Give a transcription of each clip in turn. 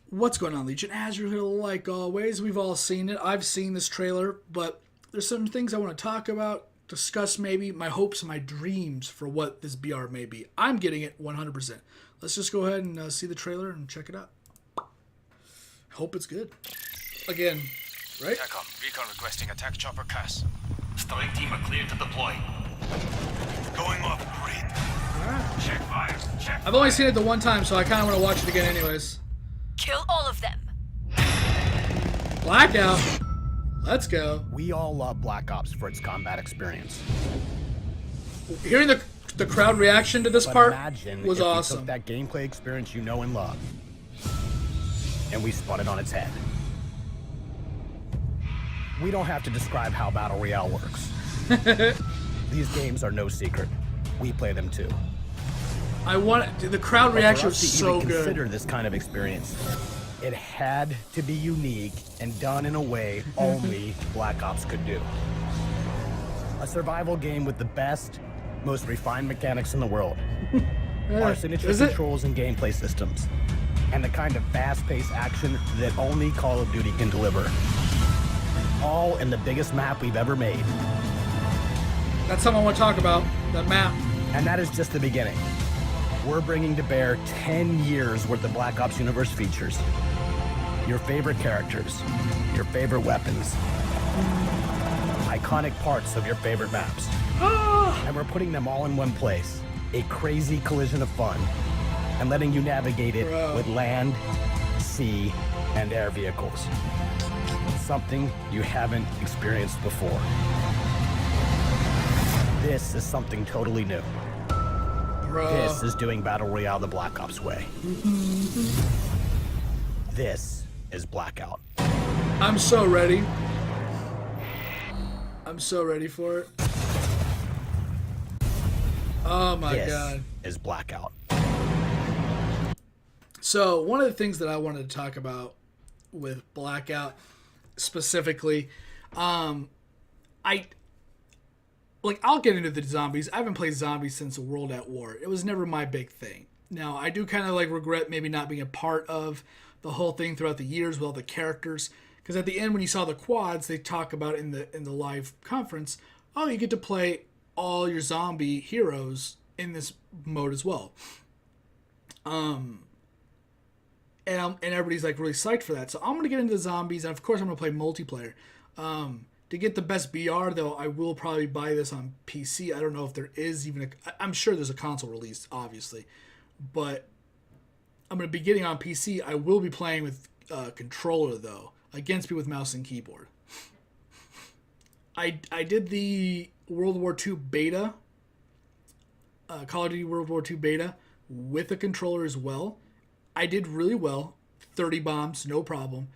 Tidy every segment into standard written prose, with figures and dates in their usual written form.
What's going on, Legion? As usual, like always, we've all seen it. I've seen this trailer, but there's some things I want to talk about, discuss maybe my hopes and my dreams for what this BR may be. I'm getting it 100%. Let's just go ahead and see the trailer and check it out. Hope it's good. Again, right? TACOM, recon requesting attack chopper CAS. Strike team are cleared to deploy. Going off grid. Alright. Check fire. Check I've only seen it the one time, so I kind of want to watch it again anyways. Kill all of them. Blackout. Let's go. We all love Black Ops for its combat experience. Hearing the crowd reaction to this But part imagine was if we awesome. took that gameplay experience you know and love, and we spun it on its head. We don't have to describe how Battle Royale works. These games are no secret. We play them too. The crowd But reaction for was us to so even good. consider this kind of experience, it had to be unique and done in a way only Black Ops could do. A survival game with the best, most refined mechanics in the world. Our signature Is it? controls and gameplay systems. And the kind of fast-paced action that only Call of Duty can deliver. All in the biggest map we've ever made. That's something I want to talk about. That map. And that is just the beginning. We're bringing to bear 10 years worth of Black Ops universe features. Your favorite characters, your favorite weapons, iconic parts of your favorite maps. And we're putting them all in one place. A crazy collision of fun. And letting you navigate it with land, sea, and air vehicles. Something you haven't experienced before. This is something totally new. This is doing Battle Royale the Black Ops way. This is Blackout. I'm so ready. I'm so ready for it. Oh my This god. is Blackout. So, one of the things that I wanted to talk about with Blackout specifically, I'll get into the zombies. I haven't played zombies since World at War. It was never my big thing. Now, I do kind of regret maybe not being a part of the whole thing throughout the years with all the characters, because at the end when you saw the quads, they talk about in the live conference, oh, you get to play all your zombie heroes in this mode as well. And everybody's really psyched for that. So I'm gonna get into the zombies, and of course I'm gonna play multiplayer. To get the best BR though, I will probably buy this on PC. I don't know if there is even I'm sure there's a console release, obviously, but I'm gonna be getting on PC. I will be playing with controller though, against people with mouse and keyboard. I did the World War II beta, Call of Duty World War II beta with a controller as well. I did really well, 30 bombs, no problem.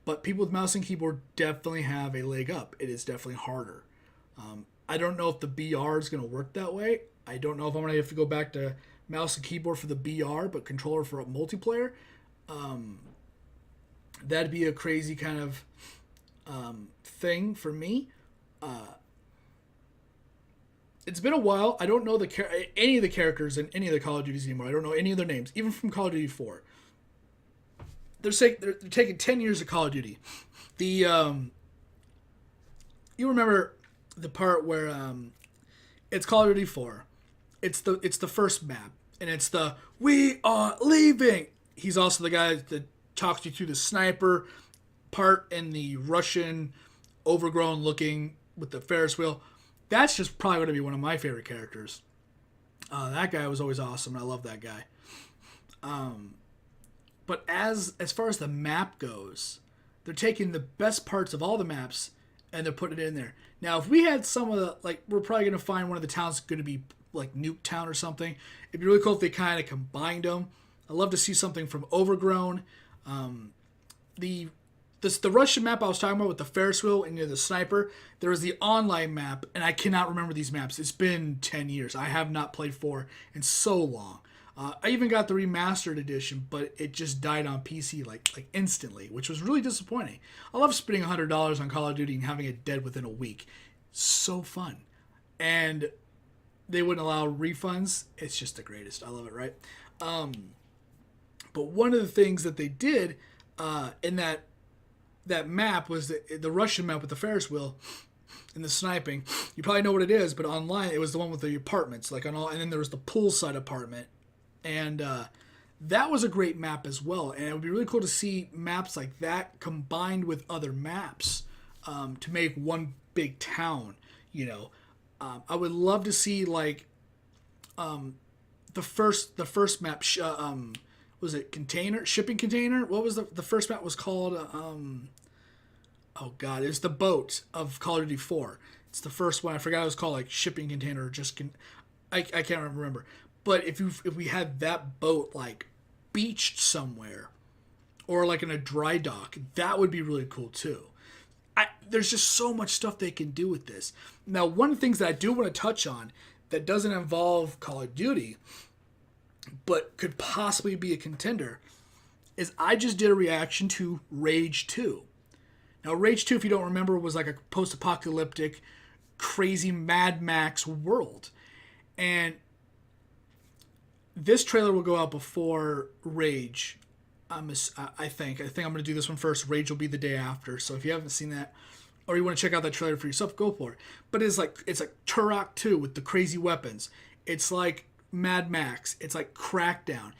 But people with mouse and keyboard definitely have a leg up. It is definitely harder. I don't know if the BR is going to work that way. I don't know if I'm going to have to go back to mouse and keyboard for the BR, but controller for a multiplayer. That'd be a crazy kind of thing for me. It's been a while. I don't know any of the characters in any of the Call of Duties anymore. I don't know any of their names, even from Call of Duty 4. They're taking 10 years of Call of Duty. You remember the part where it's Call of Duty 4. It's the first map, and it's the "We are leaving." He's also the guy that talks you through the sniper part in the Russian, overgrown looking with the Ferris wheel. That's just probably going to be one of my favorite characters. That guy was always awesome, and I love that guy. But as far as the map goes, they're taking the best parts of all the maps and they're putting it in there. Now, if we had some of the, we're probably going to find one of the towns going to be like Nuketown or something. It'd be really cool if they kind of combined them. I'd love to see something from Overgrown. The Russian map I was talking about with the Ferris wheel and the sniper, there was the online map, and I cannot remember these maps. It's been 10 years. I have not played 4 in so long. I even got the remastered edition, but it just died on PC like instantly, which was really disappointing. I love spending $100 on Call of Duty and having it dead within a week. So fun. And they wouldn't allow refunds. It's just the greatest. I love it, right? But one of the things that they did, in that map was the Russian map with the Ferris wheel and the sniping. You probably know what it is, but online it was the one with the apartments, like on all, and then there was the poolside apartment, and that was a great map as well. And it would be really cool to see maps like that combined with other maps to make one big town. You know, I would love to see like the first map. Was it shipping container? What was the first map was called? Oh god, it's the boat of Call of Duty 4. It's the first one. I forgot it was called like shipping container or just I can't remember. But if we had that boat like beached somewhere or like in a dry dock, that would be really cool too. There's just so much stuff they can do with this. Now, one of the things that I do want to touch on that doesn't involve Call of Duty but could possibly be a contender is I just did a reaction to Rage 2. Now, Rage 2, if you don't remember, was like a post-apocalyptic, crazy Mad Max world. And this trailer will go out before Rage. I think I'm going to do this one first. Rage will be the day after. So if you haven't seen that, or you want to check out that trailer for yourself, go for it. But it's like Turok 2 with the crazy weapons. It's like Mad Max. It's like Crackdown.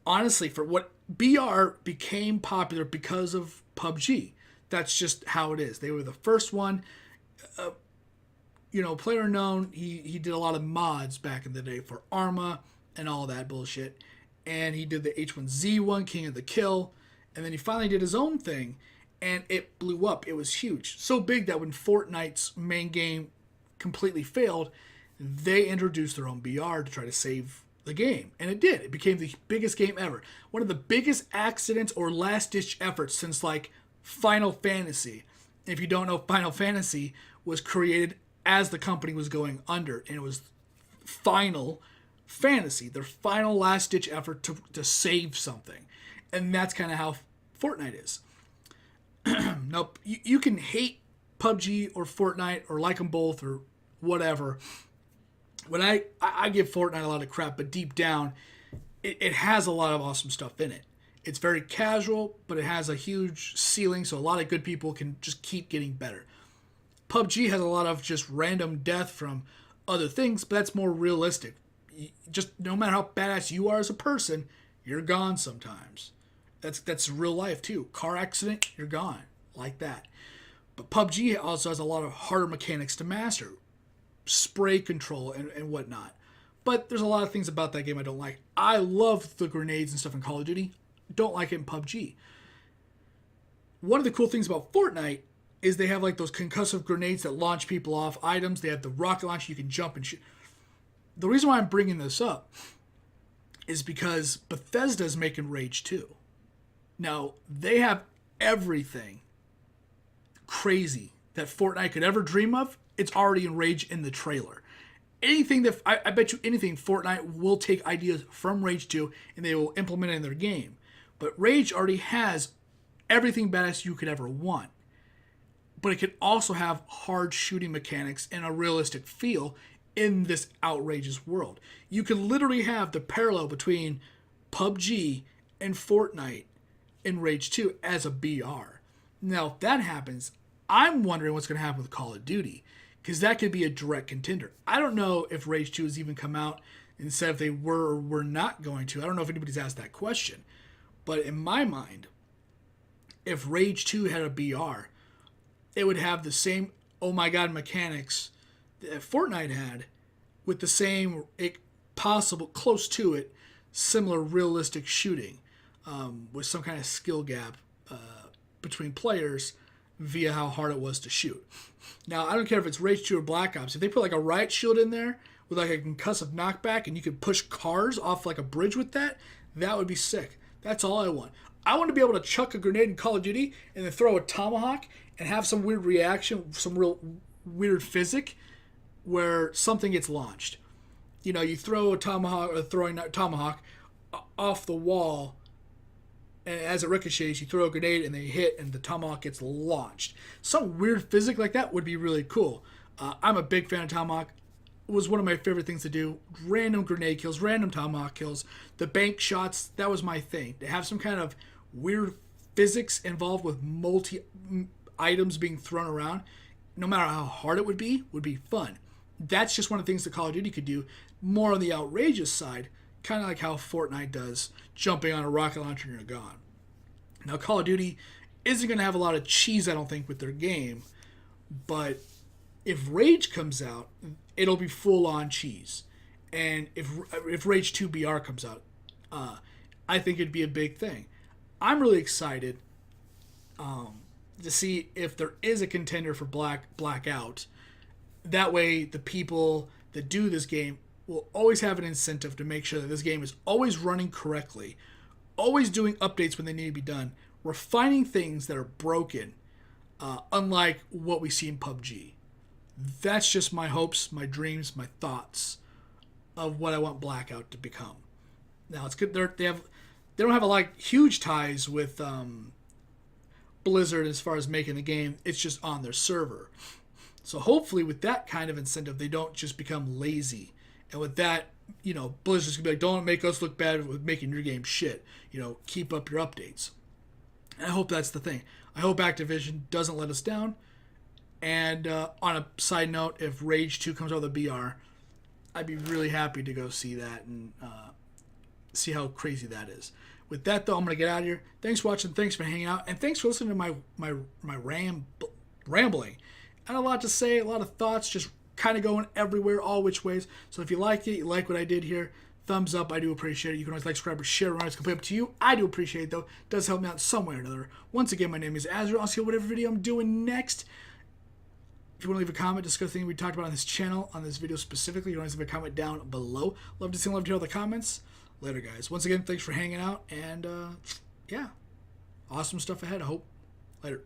Honestly, for what BR became popular because of PUBG. That's just how it is. They were the first one. Player known. He did a lot of mods back in the day for Arma and all that bullshit. And he did the H1Z1, King of the Kill. And then he finally did his own thing. And it blew up. It was huge. So big that when Fortnite's main game completely failed, they introduced their own BR to try to save the game. And it did. It became the biggest game ever. One of the biggest accidents or last-ditch efforts since, like, Final Fantasy. If you don't know, Final Fantasy was created as the company was going under. And it was Final Fantasy, their final last-ditch effort to save something. And that's kind of how Fortnite is. Nope. You can hate PUBG or Fortnite or like them both or whatever. When I give Fortnite a lot of crap, but deep down, it has a lot of awesome stuff in it. It's very casual, but it has a huge ceiling, so a lot of good people can just keep getting better. PUBG has a lot of just random death from other things, but that's more realistic. Just no matter how badass you are as a person, you're gone sometimes. That's real life too. Car accident, you're gone. Like that. But PUBG also has a lot of harder mechanics to master. Spray control and whatnot. But there's a lot of things about that game I don't like. I love the grenades and stuff in Call of Duty. Don't like it in PUBG. One of the cool things about Fortnite is they have like those concussive grenades that launch people off items. They have the rocket launcher, you can jump and shoot. The reason why I'm bringing this up is because Bethesda's making Rage 2. Now, they have everything crazy that Fortnite could ever dream of. It's already in Rage in the trailer. Anything that, I bet you anything, Fortnite will take ideas from Rage 2 and they will implement it in their game. But Rage already has everything badass you could ever want. But it can also have hard shooting mechanics and a realistic feel in this outrageous world. You can literally have the parallel between PUBG and Fortnite in Rage 2 as a BR. Now, if that happens, I'm wondering what's going to happen with Call of Duty, because that could be a direct contender. I don't know if Rage 2 has even come out and said if they were or were not going to. I don't know if anybody's asked that question. But in my mind, if Rage 2 had a BR, it would have the same oh my god mechanics that Fortnite had, with the same possible, close to it, similar realistic shooting, with some kind of skill gap between players via how hard it was to shoot. Now, I don't care if it's Rage 2 or Black Ops. If they put like a riot shield in there with like a concussive knockback and you could push cars off like a bridge with that, that would be sick. That's all I want. I want to be able to chuck a grenade in Call of Duty and then throw a tomahawk and have some weird reaction, some real weird physics where something gets launched. You know, you throw a tomahawk or throwing a tomahawk off the wall, and as it ricochets, you throw a grenade and they hit and the tomahawk gets launched. Some weird physics like that would be really cool. I'm a big fan of tomahawk. It was one of my favorite things to do. Random grenade kills, random tomahawk kills. The bank shots, that was my thing. To have some kind of weird physics involved with multi items being thrown around, no matter how hard it would be fun. That's just one of the things that Call of Duty could do, more on the outrageous side, kind of like how Fortnite does, jumping on a rocket launcher and you're gone. Now, Call of Duty isn't going to have a lot of cheese, I don't think, with their game, but if Rage comes out, it'll be full-on cheese. And if Rage 2 BR comes out, I think it'd be a big thing. I'm really excited to see if there is a contender for Blackout. That way, the people that do this game will always have an incentive to make sure that this game is always running correctly, always doing updates when they need to be done, refining things that are broken, unlike what we see in PUBG. That's just my hopes, my dreams, my thoughts of what I want Blackout to become. Now, it's good. They don't have a like huge ties with Blizzard as far as making the game. It's just on their server. So hopefully with that kind of incentive, they don't just become lazy. And with that, Blizzard's going to be like, don't make us look bad with making your game shit. Keep up your updates. And I hope that's the thing. I hope Activision doesn't let us down. And on a side note, if Rage 2 comes out with a BR, I'd be really happy to go see that and see how crazy that is. With that, though, I'm going to get out of here. Thanks for watching. Thanks for hanging out. And thanks for listening to my rambling. I had a lot to say, a lot of thoughts, just kind of going everywhere, all which ways. So if you like it, you like what I did here, thumbs up. I do appreciate it. You can always like, subscribe, or share. It's completely up to you. I do appreciate it, though. It does help me out some way or another. Once again, my name is Azrael. I'll see you whatever video I'm doing next. If you want to leave a comment, discuss things we talked about on this channel, on this video specifically, you can always leave a comment down below. Love to see and love to hear all the comments. Later, guys. Once again, thanks for hanging out. And, yeah. Awesome stuff ahead, I hope. Later.